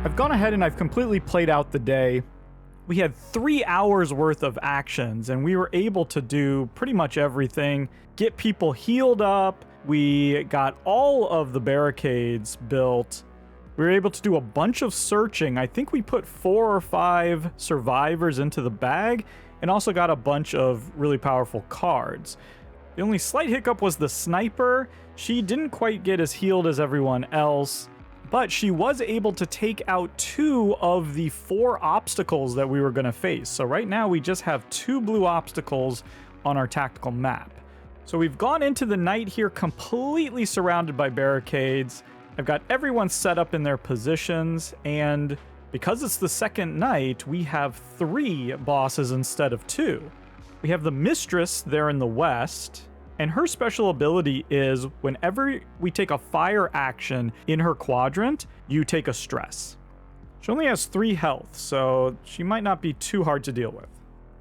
I've gone ahead and I've completely played out the day. We had 3 hours worth of actions and we were able to do pretty much everything. Get people healed up. We got all of the barricades built. We were able to do a bunch of searching. I think we put 4 or 5 survivors into the bag and also got a bunch of really powerful cards. The only slight hiccup was the sniper. She didn't quite get as healed as everyone else, but she was able to take out 2 of the 4 obstacles that we were going to face. So right now we just have 2 blue obstacles on our tactical map. So we've gone into the night here completely surrounded by barricades. I've got everyone set up in their positions, and because it's the second night, we have 3 bosses instead of 2. We have the Mistress there in the west, and her special ability is whenever we take a fire action in her quadrant, you take a stress. She only has 3 health, so she might not be too hard to deal with.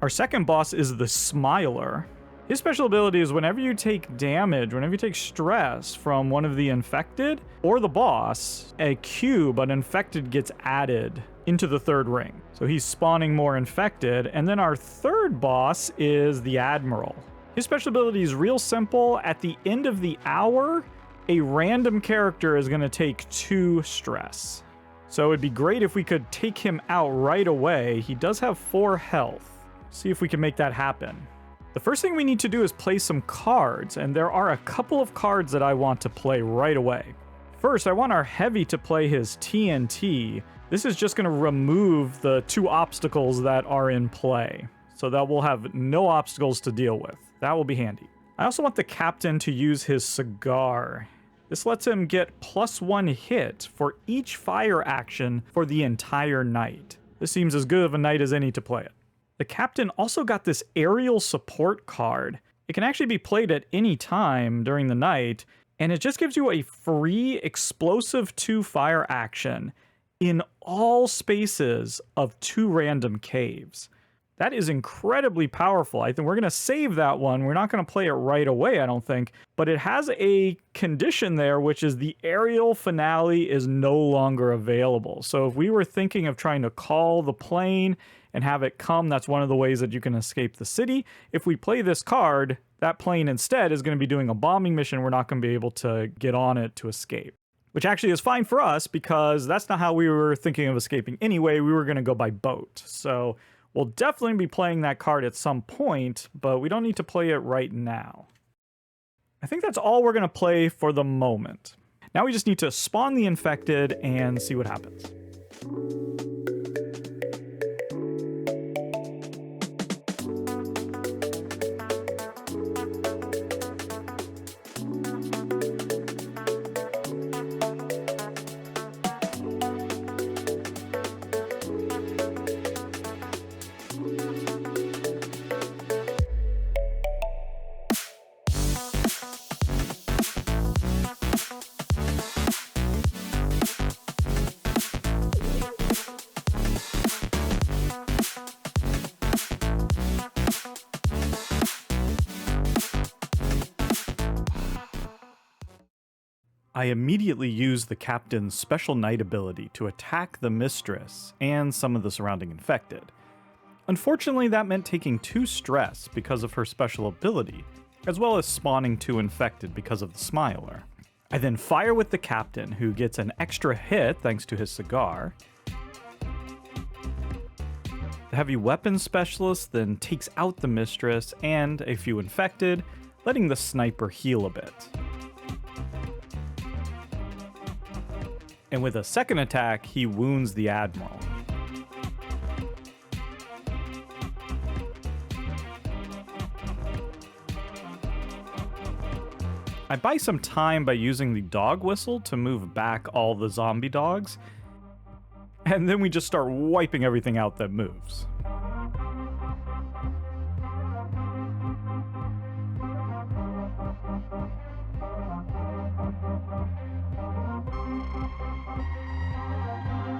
Our second boss is the Smiler. His special ability is whenever you take damage, whenever you take stress from one of the infected or the boss, a cube, an infected, gets added into the 3rd ring. So he's spawning more infected. And then our third boss is the Admiral. His special ability is real simple. At the end of the hour, a random character is going to take 2 stress. So it'd be great if we could take him out right away. He does have 4 health. See if we can make that happen. The first thing we need to do is play some cards, and there are a couple of cards that I want to play right away. First, I want our heavy to play his TNT. This is just going to remove the 2 obstacles that are in play, so that we'll have no obstacles to deal with. That will be handy. I also want the captain to use his cigar. This lets him get +1 hit for each fire action for the entire night. This seems as good of a night as any to play it. The captain also got this aerial support card. It can actually be played at any time during the night, and it just gives you a free explosive 2 fire action in all spaces of 2 random caves. That is incredibly powerful. I think we're going to save that one. We're not going to play it right away, I don't think, but it has a condition there, which is the aerial finale is no longer available. So if we were thinking of trying to call the plane and have it come, that's one of the ways that you can escape the city. If we play this card, that plane instead is going to be doing a bombing mission. We're not going to be able to get on it to escape, which actually is fine for us because that's not how we were thinking of escaping anyway. We were going to go by boat. So we'll definitely be playing that card at some point, but we don't need to play it right now. I think that's all we're going to play for the moment. Now we just need to spawn the infected and see what happens. I immediately used the captain's special night ability to attack the Mistress and some of the surrounding infected. Unfortunately, that meant taking 2 stress because of her special ability, as well as spawning 2 infected because of the Smiler. I then fire with the captain, who gets an extra hit thanks to his cigar. The heavy weapons specialist then takes out the Mistress and a few infected, letting the sniper heal a bit. And with a second attack, he wounds the Admiral. I buy some time by using the dog whistle to move back all the zombie dogs, and then we just start wiping everything out that moves.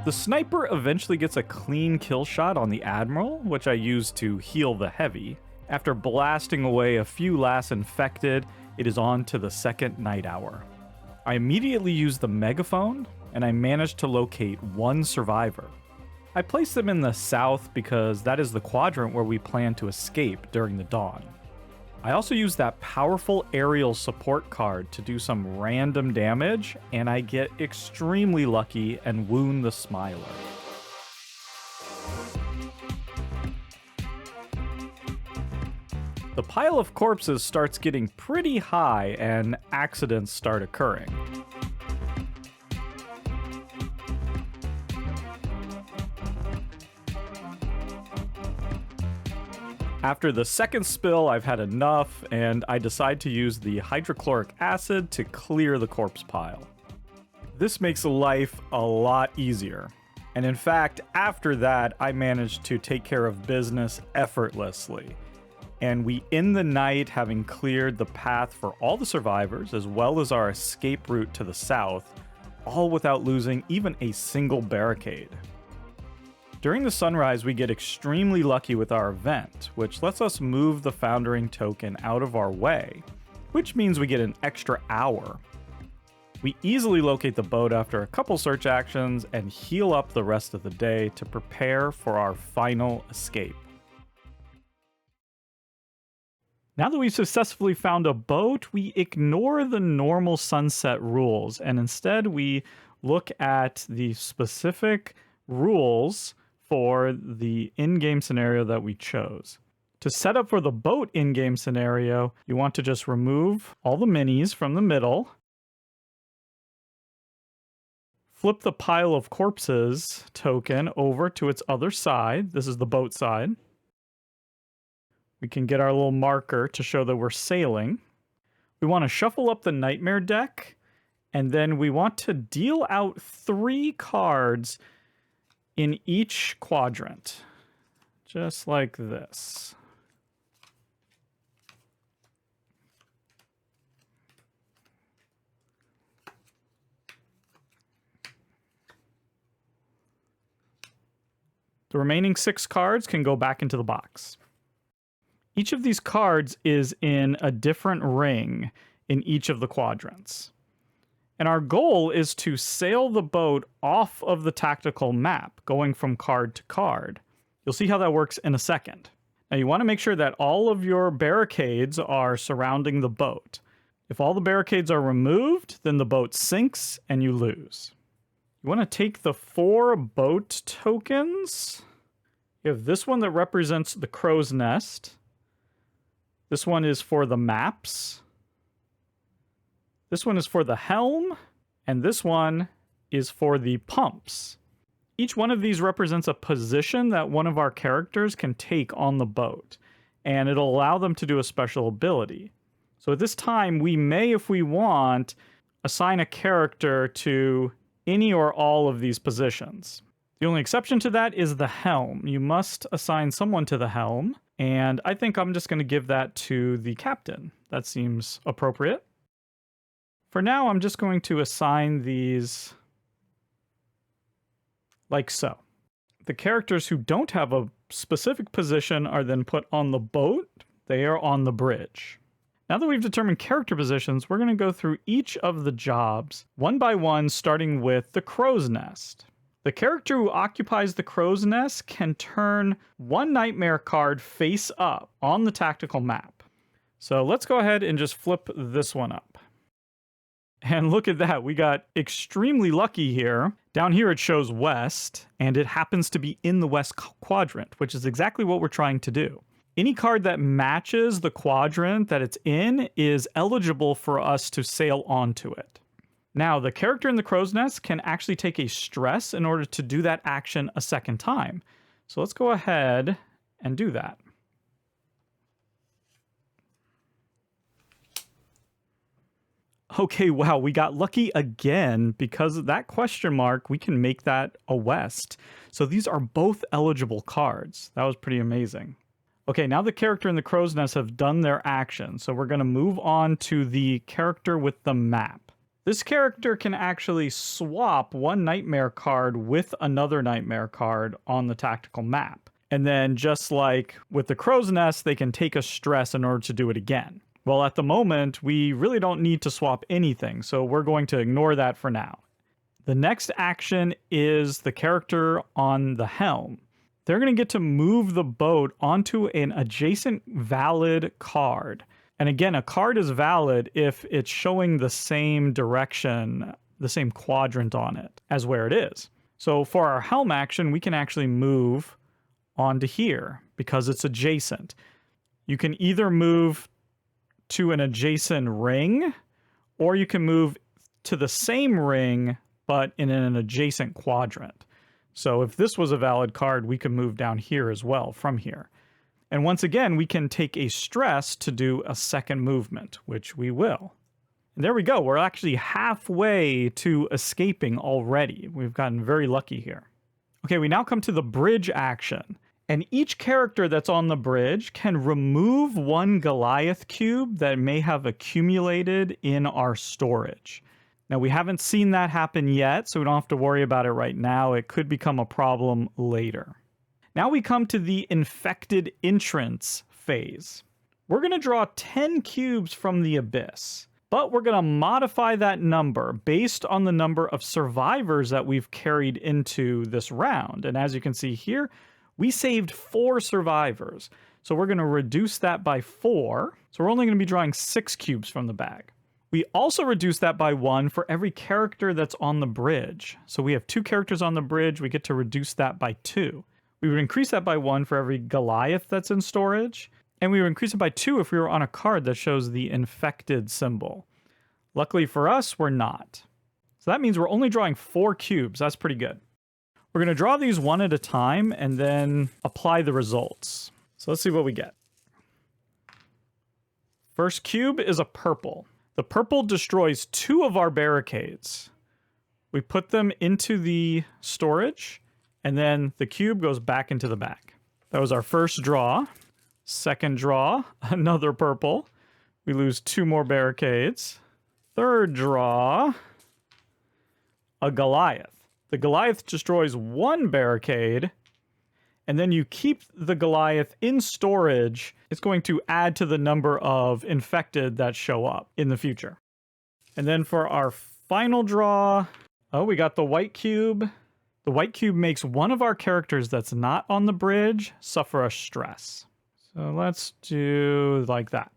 The sniper eventually gets a clean kill shot on the Admiral, which I use to heal the heavy. After blasting away a few last infected, it is on to the second night hour. I immediately use the megaphone and I managed to locate one survivor. I placed them in the south because that is the quadrant where we plan to escape during the dawn. I also used that powerful aerial support card to do some random damage, and I get extremely lucky and wound the Smiler. The pile of corpses starts getting pretty high and accidents start occurring. After the second spill, I've had enough, and I decide to use the hydrochloric acid to clear the corpse pile. This makes life a lot easier. And in fact, after that, I managed to take care of business effortlessly. And we end the night having cleared the path for all the survivors, as well as our escape route to the south, all without losing even a single barricade. During the sunrise, we get extremely lucky with our event, which lets us move the Foundering token out of our way, which means we get an extra hour. We easily locate the boat after a couple search actions and heal up the rest of the day to prepare for our final escape. Now that we've successfully found a boat, we ignore the normal sunset rules, and instead we look at the specific rules for the in-game scenario that we chose. To set up for the boat in-game scenario, you want to just remove all the minis from the middle, flip the pile of corpses token over to its other side. This is the boat side. We can get our little marker to show that we're sailing. We want to shuffle up the nightmare deck, and then we want to deal out 3 cards in each quadrant, just like this. The remaining 6 cards can go back into the box. Each of these cards is in a different ring in each of the quadrants. And our goal is to sail the boat off of the tactical map, going from card to card. You'll see how that works in a second. Now you want to make sure that all of your barricades are surrounding the boat. If all the barricades are removed, then the boat sinks and you lose. You want to take the 4 boat tokens. You have this one that represents the crow's nest. This one is for the maps. This one is for the helm, and this one is for the pumps. Each one of these represents a position that one of our characters can take on the boat, and it'll allow them to do a special ability. So at this time, we may, if we want, assign a character to any or all of these positions. The only exception to that is the helm. You must assign someone to the helm, and I think I'm just going to give that to the captain. That seems appropriate. For now, I'm just going to assign these like so. The characters who don't have a specific position are then put on the boat. They are on the bridge. Now that we've determined character positions, we're going to go through each of the jobs one by one, starting with the crow's nest. The character who occupies the crow's nest can turn 1 nightmare card face up on the tactical map. So let's go ahead and just flip this one up. And look at that, we got extremely lucky here. Down here it shows west, and it happens to be in the west quadrant, which is exactly what we're trying to do. Any card that matches the quadrant that it's in is eligible for us to sail onto it. Now, the character in the crow's nest can actually take a stress in order to do that action a second time. So let's go ahead and do that. Okay, wow, we got lucky again because of that question mark. We can make that a west. So these are both eligible cards. That was pretty amazing. Okay, now the character in the crow's nest have done their action. So we're going to move on to the character with the map. This character can actually swap 1 nightmare card with another nightmare card on the tactical map. And then just like with the crow's nest, they can take a stress in order to do it again. Well, at the moment, we really don't need to swap anything, so we're going to ignore that for now. The next action is the character on the helm. They're going to get to move the boat onto an adjacent valid card. And again, a card is valid if it's showing the same direction, the same quadrant on it as where it is. So for our helm action, we can actually move onto here because it's adjacent. You can either move to an adjacent ring, or you can move to the same ring, but in an adjacent quadrant. So if this was a valid card, we could move down here as well from here. And once again, we can take a stress to do a second movement, which we will. And there we go. We're actually halfway to escaping already. We've gotten very lucky here. Okay, we now come to the bridge action. And each character that's on the bridge can remove one Goliath cube that may have accumulated in our storage. Now, we haven't seen that happen yet, so we don't have to worry about it right now. It could become a problem later. Now we come to the infected entrance phase. We're going to draw 10 cubes from the abyss, but we're going to modify that number based on the number of survivors that we've carried into this round. And as you can see here, we saved 4 survivors. So we're going to reduce that by 4. So we're only going to be drawing 6 cubes from the bag. We also reduce that by 1 for every character that's on the bridge. So we have 2 characters on the bridge. We get to reduce that by 2. We would increase that by 1 for every Goliath that's in storage. And we would increase it by 2 if we were on a card that shows the infected symbol. Luckily for us, we're not. So that means we're only drawing 4 cubes. That's pretty good. We're going to draw these one at a time and then apply the results. So let's see what we get. First cube is a purple. The purple destroys 2 of our barricades. We put them into the storage, and then the cube goes back into the bag. That was our first draw. Second draw, another purple. We lose 2 more barricades. Third draw, a Goliath. The Goliath destroys 1 barricade, and then you keep the Goliath in storage. It's going to add to the number of infected that show up in the future. And then for our final draw, oh, we got the white cube. The white cube makes one of our characters that's not on the bridge suffer a stress. So let's do like that.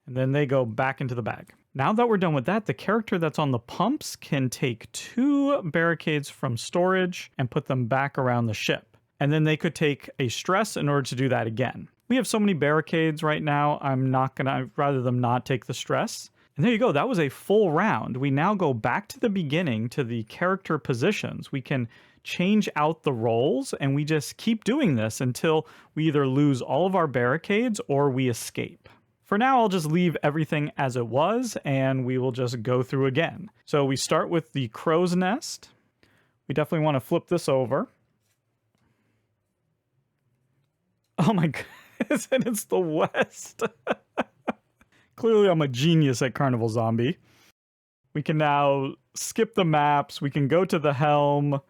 And then they go back into the bag. Now that we're done with that, the character that's on the pumps can take 2 barricades from storage and put them back around the ship. And then they could take a stress in order to do that again. We have so many barricades right now, I'd rather them not take the stress. And there you go, that was a full round. We now go back to the beginning to the character positions. We can change out the roles, and we just keep doing this until we either lose all of our barricades or we escape. For now, I'll just leave everything as it was, and we will just go through again. So we start with the crow's nest. We definitely want to flip this over. Oh my goodness, and it's the West. Clearly, I'm a genius at Carnival Zombie. We can now skip the maps. We can go to the helm,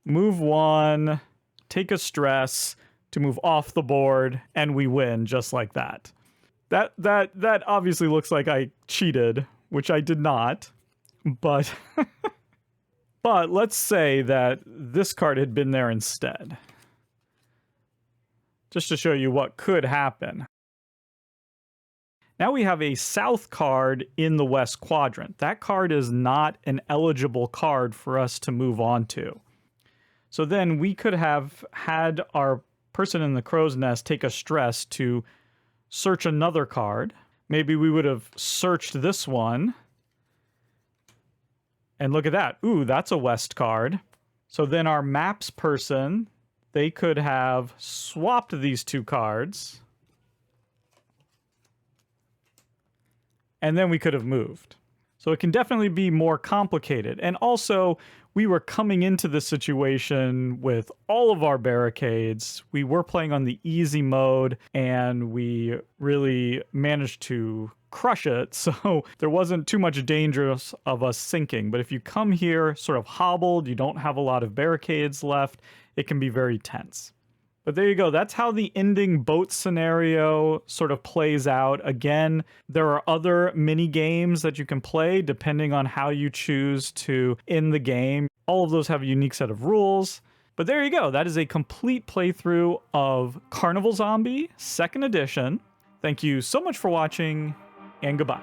move 1, take a stress to move off the board, and we win just like that. That obviously looks like I cheated, which I did not, but but let's say that this card had been there instead. Just to show you what could happen. Now we have a south card in the west quadrant. That card is not an eligible card for us to move on to. So then we could have had our person in the crow's nest take a stress to search another card. Maybe we would have searched this one. And look at that. Ooh, that's a west card. So then our maps person, they could have swapped these 2 cards. And then we could have moved. So it can definitely be more complicated. And also, we were coming into this situation with all of our barricades. We were playing on the easy mode, and we really managed to crush it. So there wasn't too much danger of us sinking. But if you come here sort of hobbled, you don't have a lot of barricades left, it can be very tense. But there you go. That's how the ending boat scenario sort of plays out. Again, there are other mini games that you can play depending on how you choose to end the game. All of those have a unique set of rules. But there you go. That is a complete playthrough of Carnival Zombie 2nd Edition. Thank you so much for watching, and goodbye.